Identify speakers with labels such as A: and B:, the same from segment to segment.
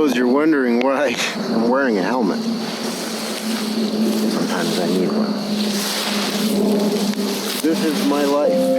A: suppose you're wondering why I'm wearing a helmet. Sometimes I need one. This is my life.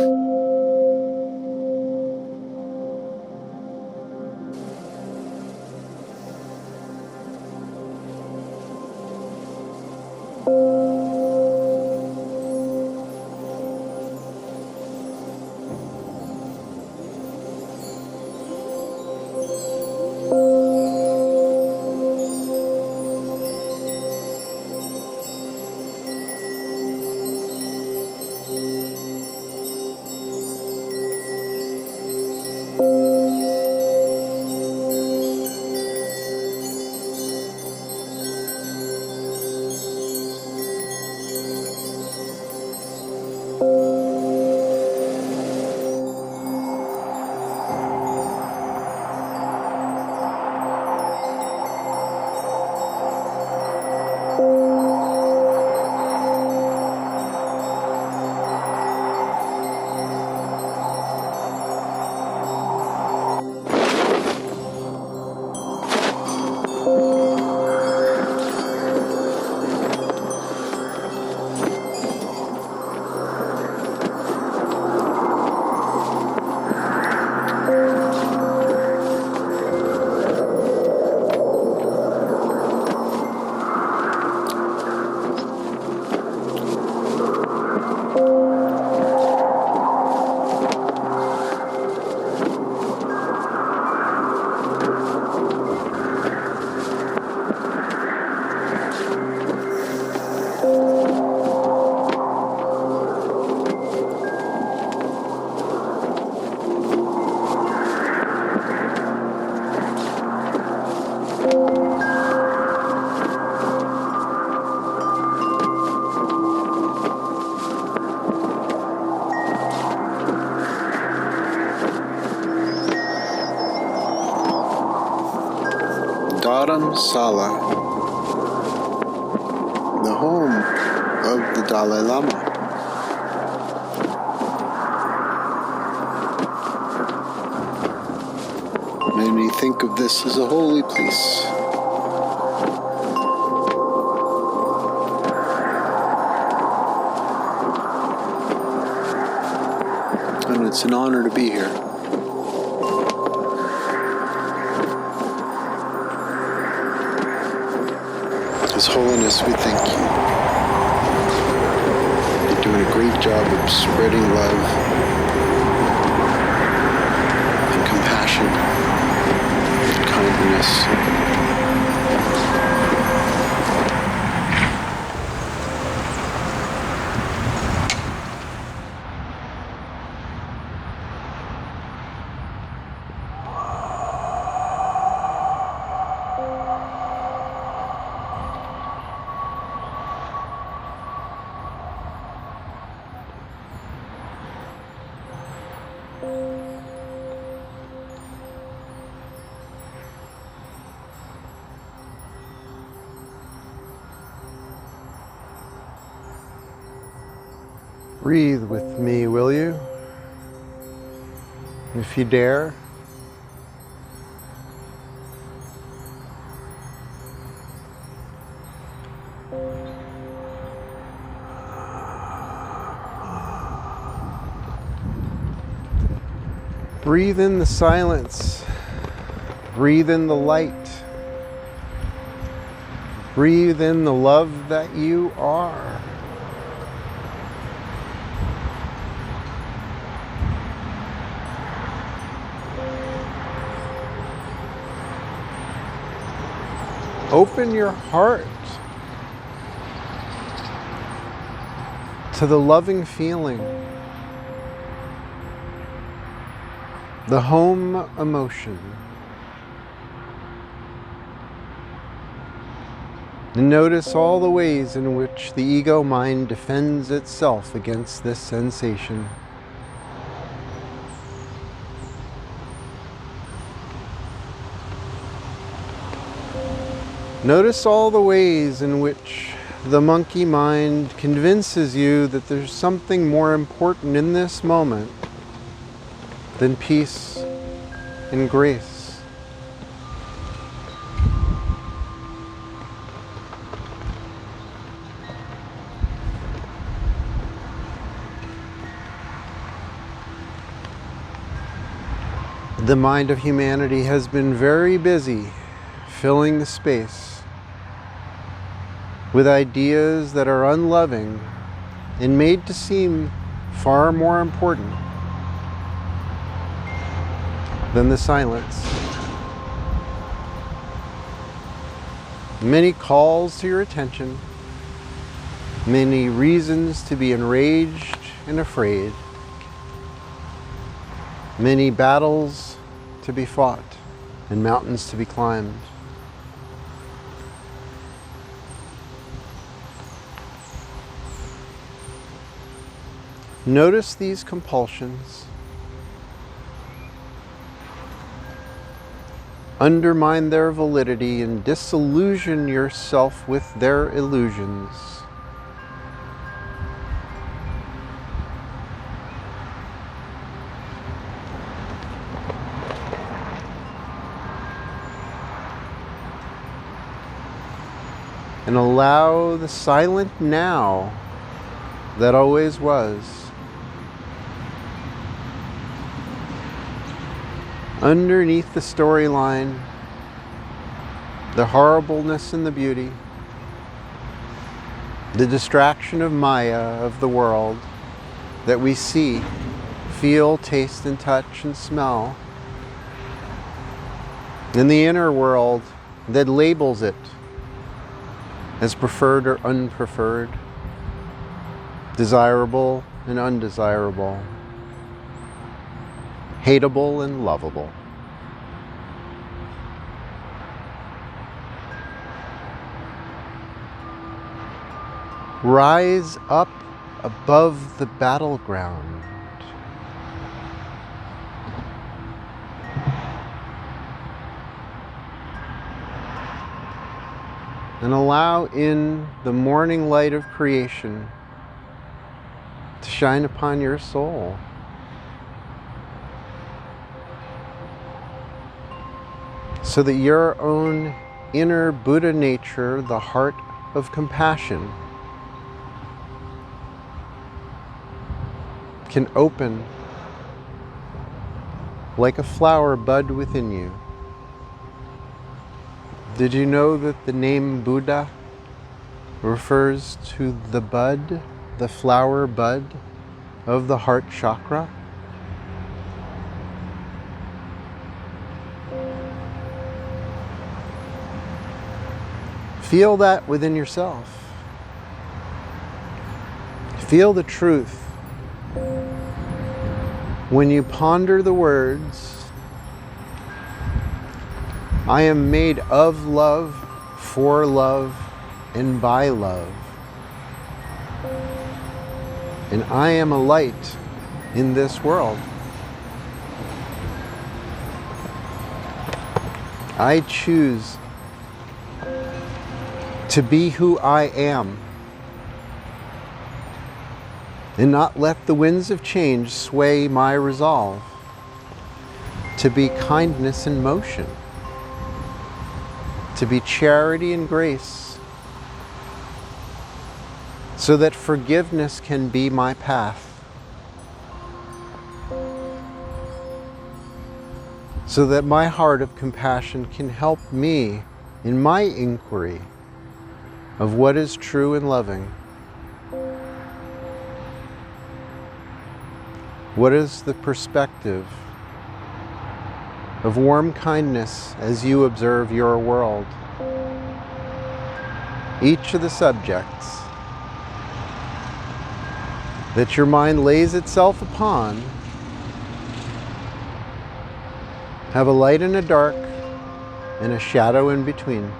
A: Dharamsala, the home of the Dalai Lama. Made me think of this as a holy place. And it's an honor to be here. His Holiness, we thank you. You're doing a great job of spreading love and compassion and kindness. Breathe with me, will you? If you dare. Breathe in the silence. Breathe in the light. Breathe in the love that you are. Open your heart to the loving feeling, the home emotion. And notice all the ways in which the ego mind defends itself against this sensation. Notice all the ways in which the monkey mind convinces you that there's something more important in this moment than peace and grace. The mind of humanity has been very busy filling the space with ideas that are unloving and made to seem far more important than the silence. Many calls to your attention, many reasons to be enraged and afraid, many battles to be fought and mountains to be climbed. Notice these compulsions. Undermine their validity and disillusion yourself with their illusions. And allow the silent now that always was, underneath the storyline, the horribleness and the beauty, the distraction of Maya, of the world, that we see, feel, taste, and touch, and smell, and the inner world that labels it as preferred or unpreferred, desirable and undesirable, hateable and lovable. Rise up above the battleground. And allow in the morning light of creation to shine upon your soul. So that your own inner Buddha nature, the heart of compassion, can open like a flower bud within you. Did you know that the name Buddha refers to the bud, the flower bud of the heart chakra? Feel that within yourself. Feel the truth. When you ponder the words, I am made of love, for love, and by love. And I am a light in this world. I choose to be who I am and not let the winds of change sway my resolve to be kindness in motion, to be charity and grace, so that forgiveness can be my path, so that my heart of compassion can help me in my inquiry of what is true and loving. What is the perspective of warm kindness as you observe your world? Each of the subjects that your mind lays itself upon have a light and a dark and a shadow in between.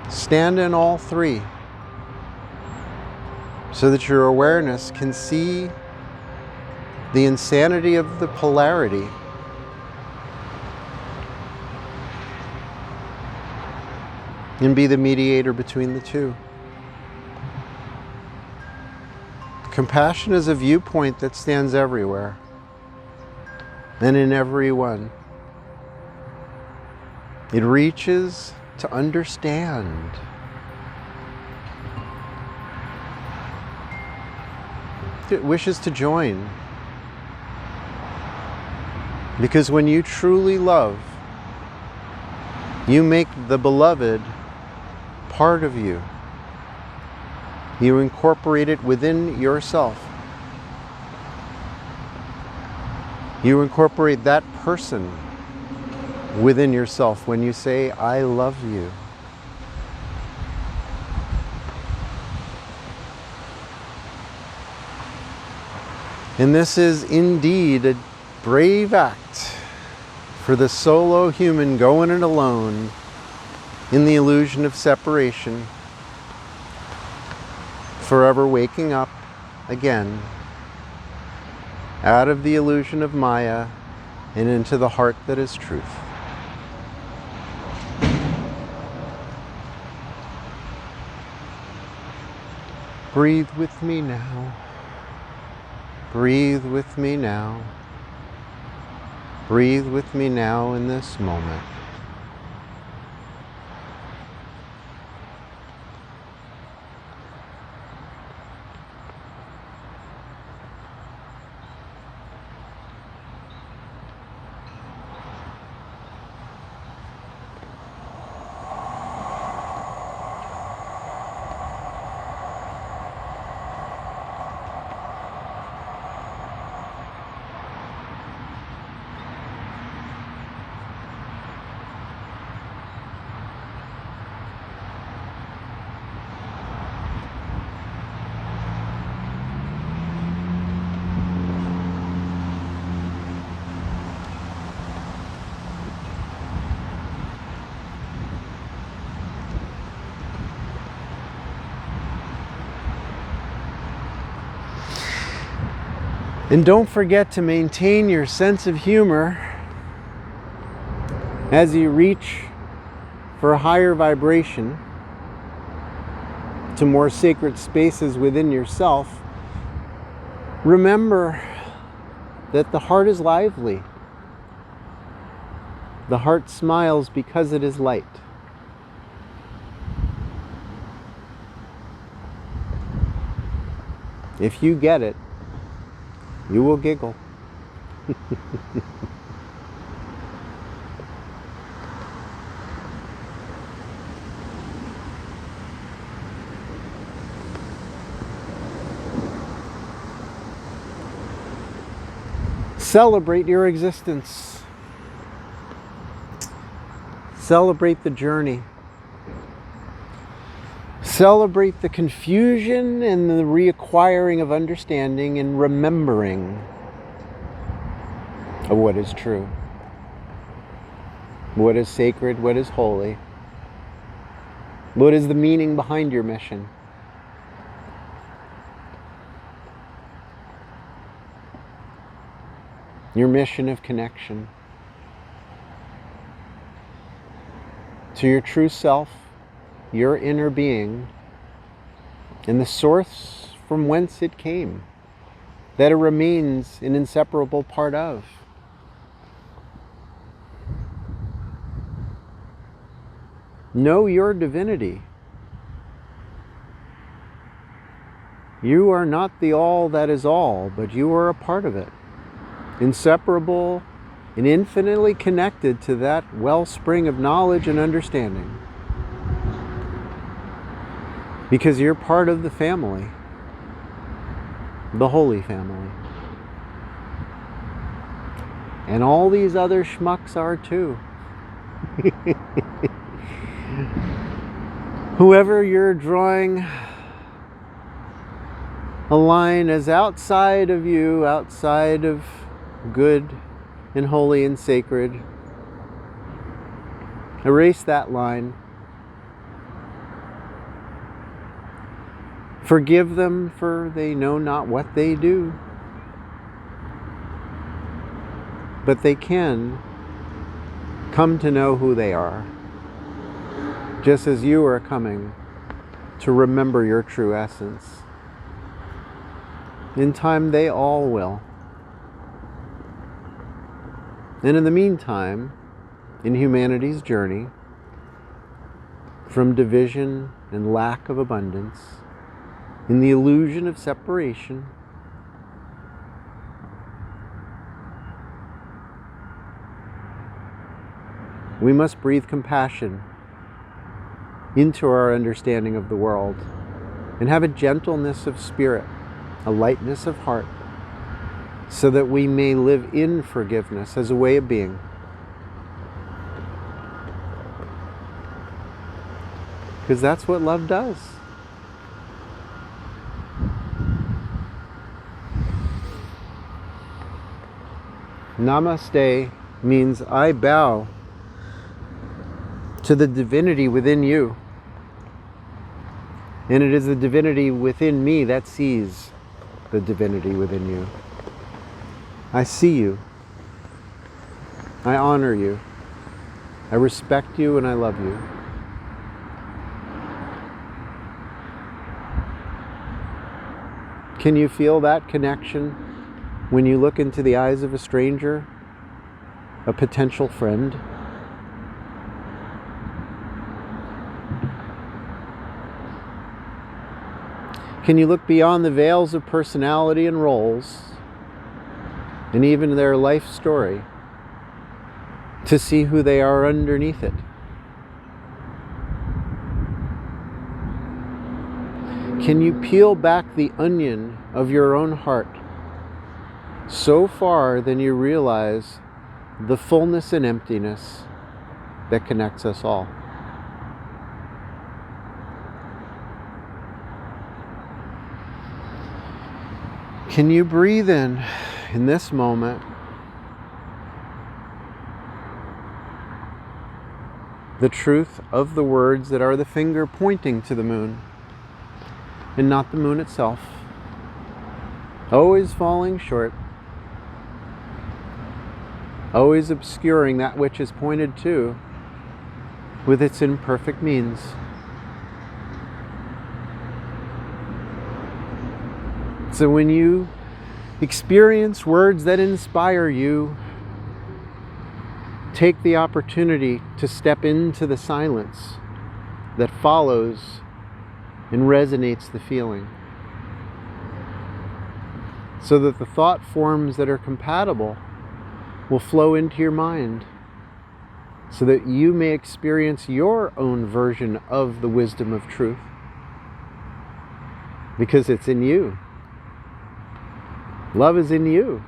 A: Stand in all three so that your awareness can see the insanity of the polarity and be the mediator between the two. Compassion is a viewpoint that stands everywhere and in everyone. It reaches to understand. It wishes to join Because when you truly love, you make the beloved part of you. You incorporate it within yourself. You incorporate that person within yourself when you say, I love you. And this is indeed a brave act for the solo human going it alone in the illusion of separation, forever waking up again out of the illusion of Maya and into the heart that is truth. Breathe with me now. Breathe with me now. Breathe with me now in this moment. And don't forget to maintain your sense of humor as you reach for a higher vibration to more sacred spaces within yourself. Remember that the heart is lively. The heart smiles because it is light. If you get it, you will giggle. Celebrate your existence. Celebrate the journey. Celebrate the confusion and the reacquiring of understanding and remembering of what is true, what is sacred, what is holy, what is the meaning behind your mission. Your mission of connection to your true self, your inner being, and the source from whence it came, that it remains an inseparable part of. Know your divinity. You are not the all that is all, but you are a part of it, inseparable and infinitely connected to that wellspring of knowledge and understanding. Because you're part of the family, the Holy Family. And all these other schmucks are too. Whoever you're drawing a line as outside of you, outside of good and holy and sacred, erase that line. Forgive them, for they know not what they do. But they can come to know who they are, just as you are coming to remember your true essence. In time, they all will. And in the meantime, in humanity's journey, from division and lack of abundance, in the illusion of separation, We must breathe compassion into our understanding of the world and have a gentleness of spirit, a lightness of heart, so that we may live in forgiveness as a way of being. Because that's what love does. Namaste means I bow to the divinity within you. And it is the divinity within me that sees the divinity within you. I see you. I honor you. I respect you and I love you. Can you feel that connection when you look into the eyes of a stranger, a potential friend? Can you look beyond the veils of personality and roles, and even their life story, to see who they are underneath it? Can you peel back the onion of your own heart so far then you realize the fullness and emptiness that connects us all? Can you breathe in this moment, the truth of the words that are the finger pointing to the moon and not the moon itself, always falling short, always obscuring that which is pointed to with its imperfect means? So when you experience words that inspire you, take the opportunity to step into the silence that follows and resonates the feeling, so that the thought forms that are compatible will flow into your mind, so that you may experience your own version of the wisdom of truth, because it's in you. Love is in you,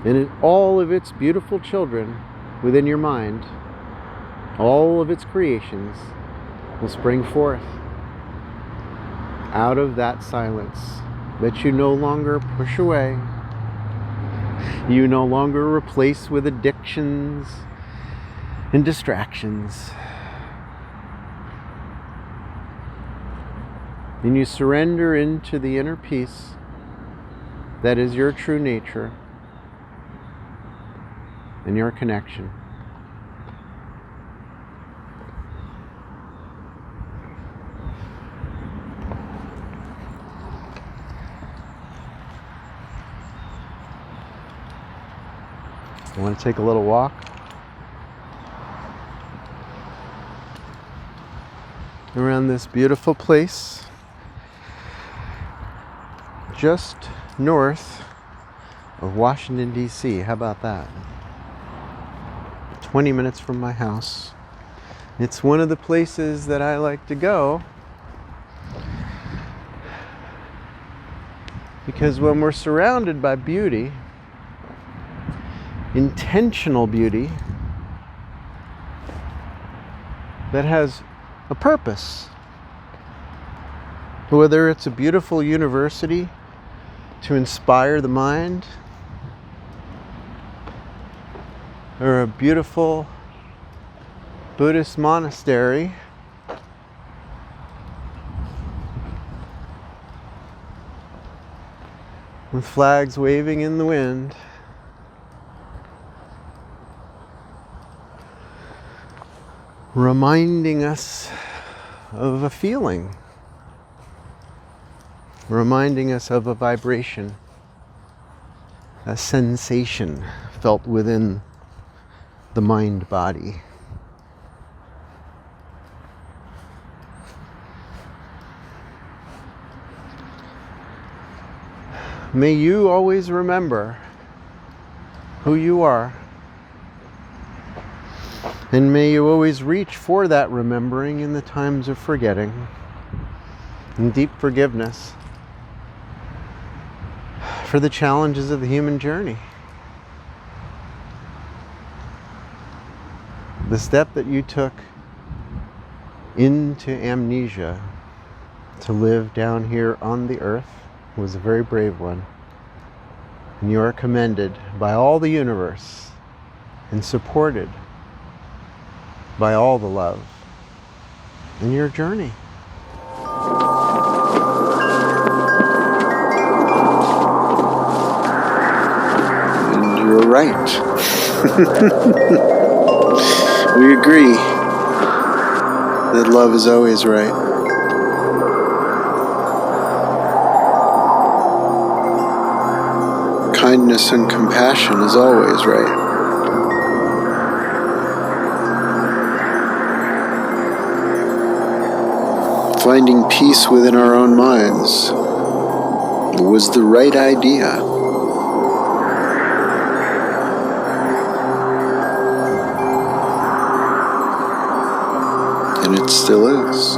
A: and in all of its beautiful children within your mind, all of its creations will spring forth out of that silence that you no longer push away, you no longer replace with addictions and distractions, and you surrender into the inner peace that is your true nature and your connection. I want to take a little walk around this beautiful place just north of Washington, D.C. How about that? 20 minutes from my house. It's one of the places that I like to go because when we're surrounded by beauty, intentional beauty that has a purpose, whether it's a beautiful university to inspire the mind, or a beautiful Buddhist monastery with flags waving in the wind, reminding us of a feeling, reminding us of a vibration, a sensation felt within the mind-body. May you always remember who you are. And may you always reach for that remembering in the times of forgetting and deep forgiveness for the challenges of the human journey. The step that you took into amnesia to live down here on the earth was a very brave one. And you are commended by all the universe and supported by all the love in your journey. And you're right. We agree that love is always right. Kindness and compassion is always right. Finding peace within our own minds was the right idea. And it still is.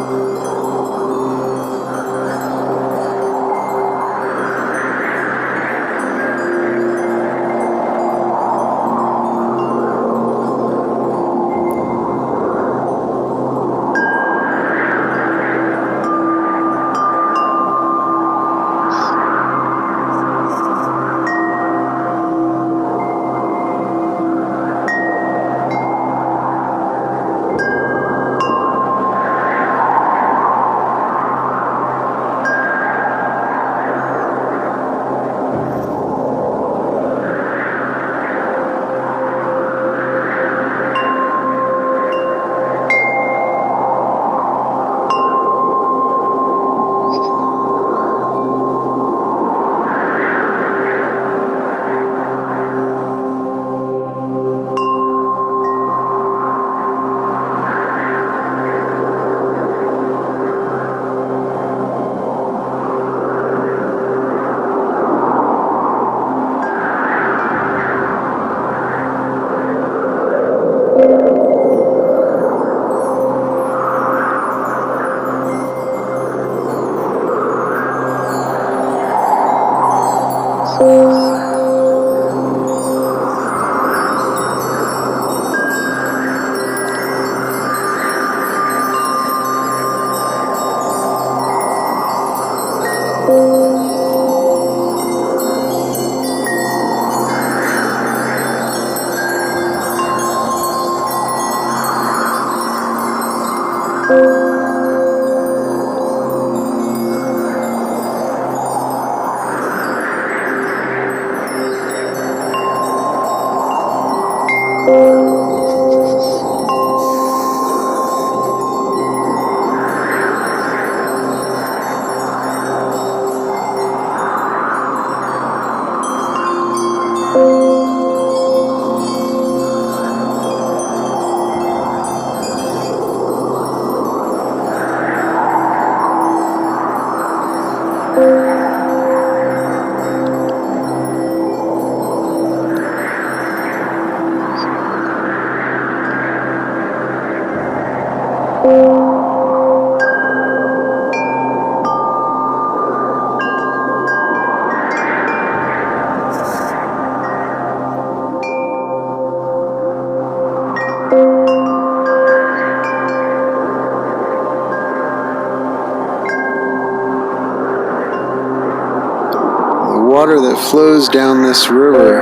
A: Water that flows down this river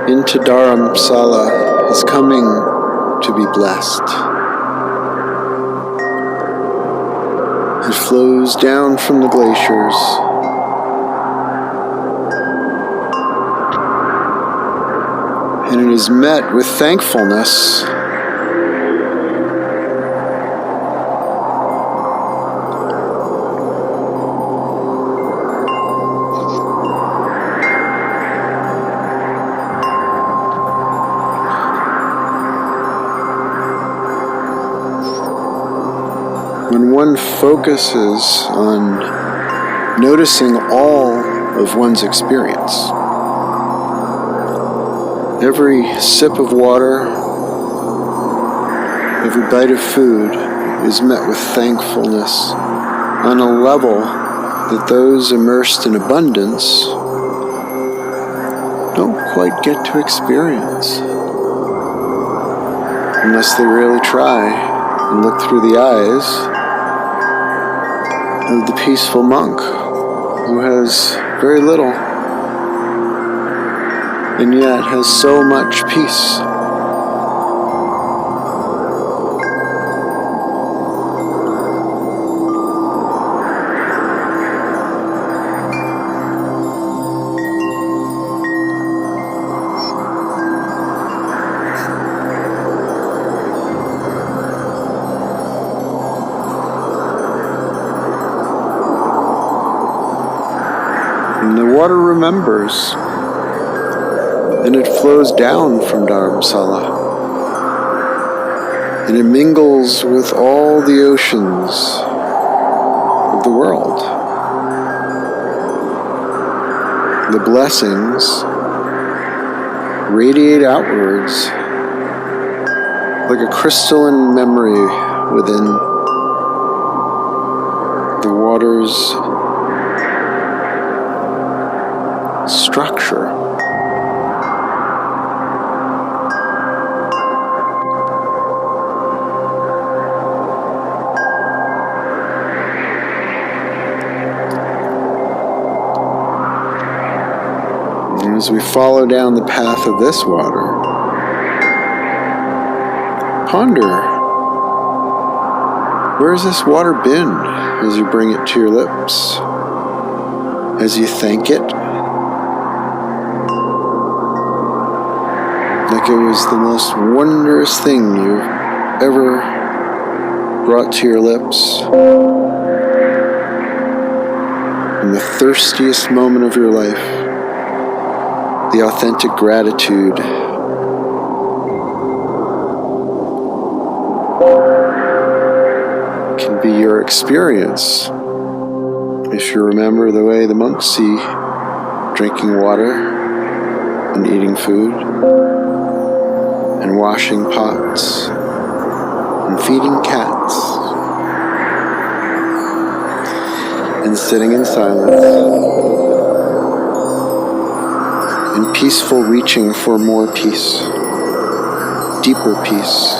A: into Dharamsala is coming to be blessed. It flows down from the glaciers and it is met with thankfulness . When one focuses on noticing all of one's experience, every sip of water, Every bite of food is met with thankfulness on a level that those immersed in abundance don't quite get to experience unless they really try and look through the eyes of the peaceful monk who has very little and yet has so much peace. And the water remembers, and it flows down from Dharamsala, and it mingles with all the oceans of the world. The blessings radiate outwards like a crystalline memory within the water's structure. And as we follow down the path of this water, ponder, where has this water been as you bring it to your lips, as you thank it? Like it was the most wondrous thing you've ever brought to your lips. In the thirstiest moment of your life, the authentic gratitude can be your experience. If you remember the way the monks see drinking water and eating food, and washing pots, and feeding cats, and sitting in silence, and peaceful reaching for more peace, deeper peace,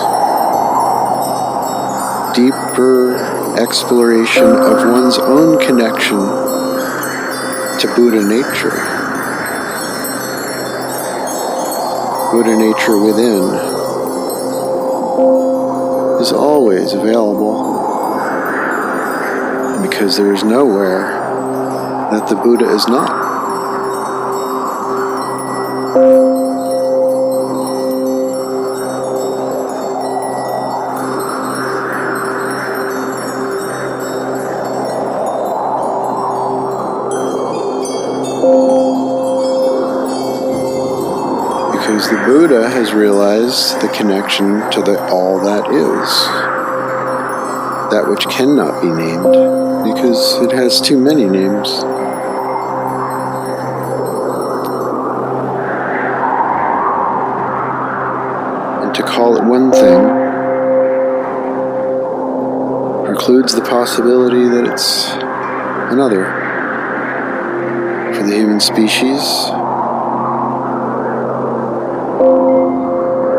A: deeper exploration of one's own connection to Buddha nature. Buddha nature within is always available, because there is nowhere that the Buddha is not. Because the Buddha has realized the connection to the all that is, that which cannot be named, because it has too many names. And to call it one thing precludes the possibility that it's another. For the human species,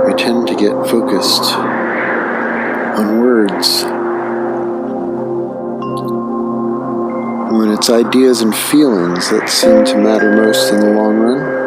A: we tend to get focused on words, when it's ideas and feelings that seem to matter most in the long run.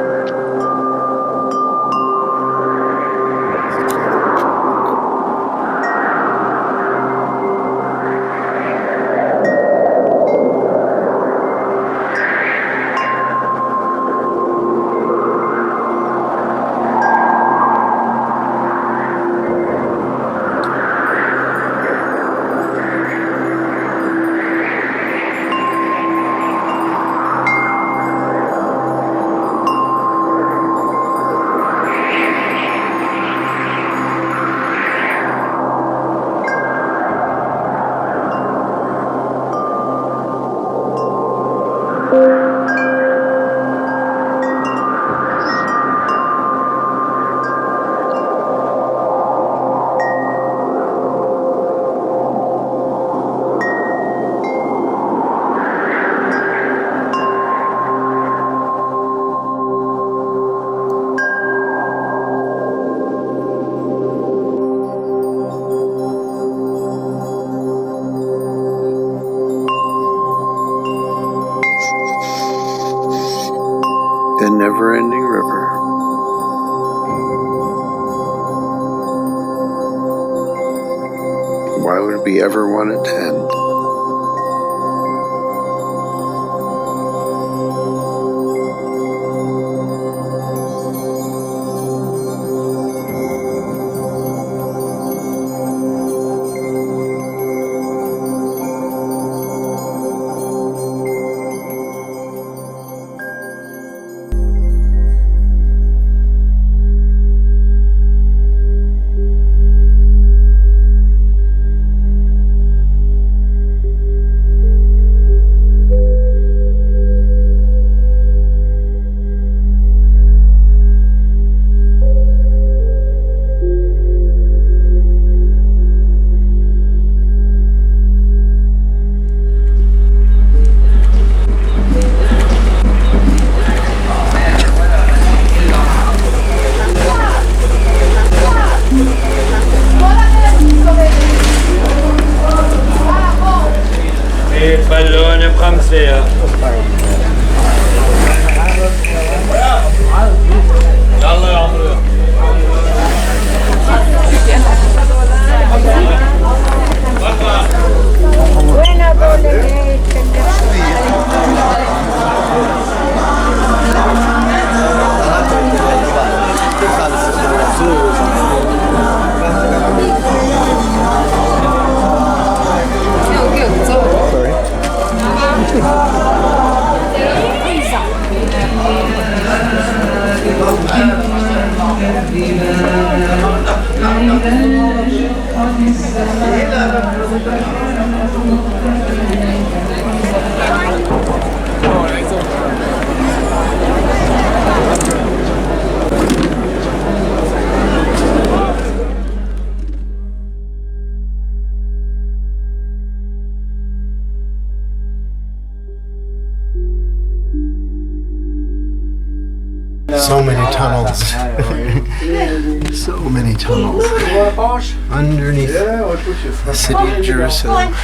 A: The never-ending river. Why would we ever want it to end?
B: Pallone Pramsea. Yalla yağmuru.
A: So many tunnels. So many tunnels underneath the city of Jerusalem.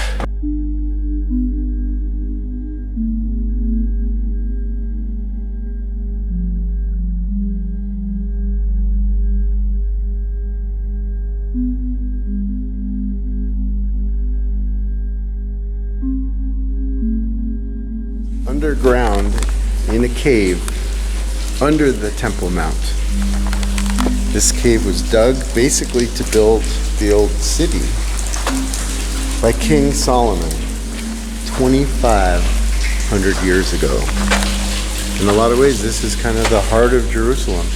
A: Underground in a cave under the Temple Mount. This cave was dug basically to build the old city by King Solomon 2,500 years ago. In a lot of ways, this is kind of the heart of Jerusalem.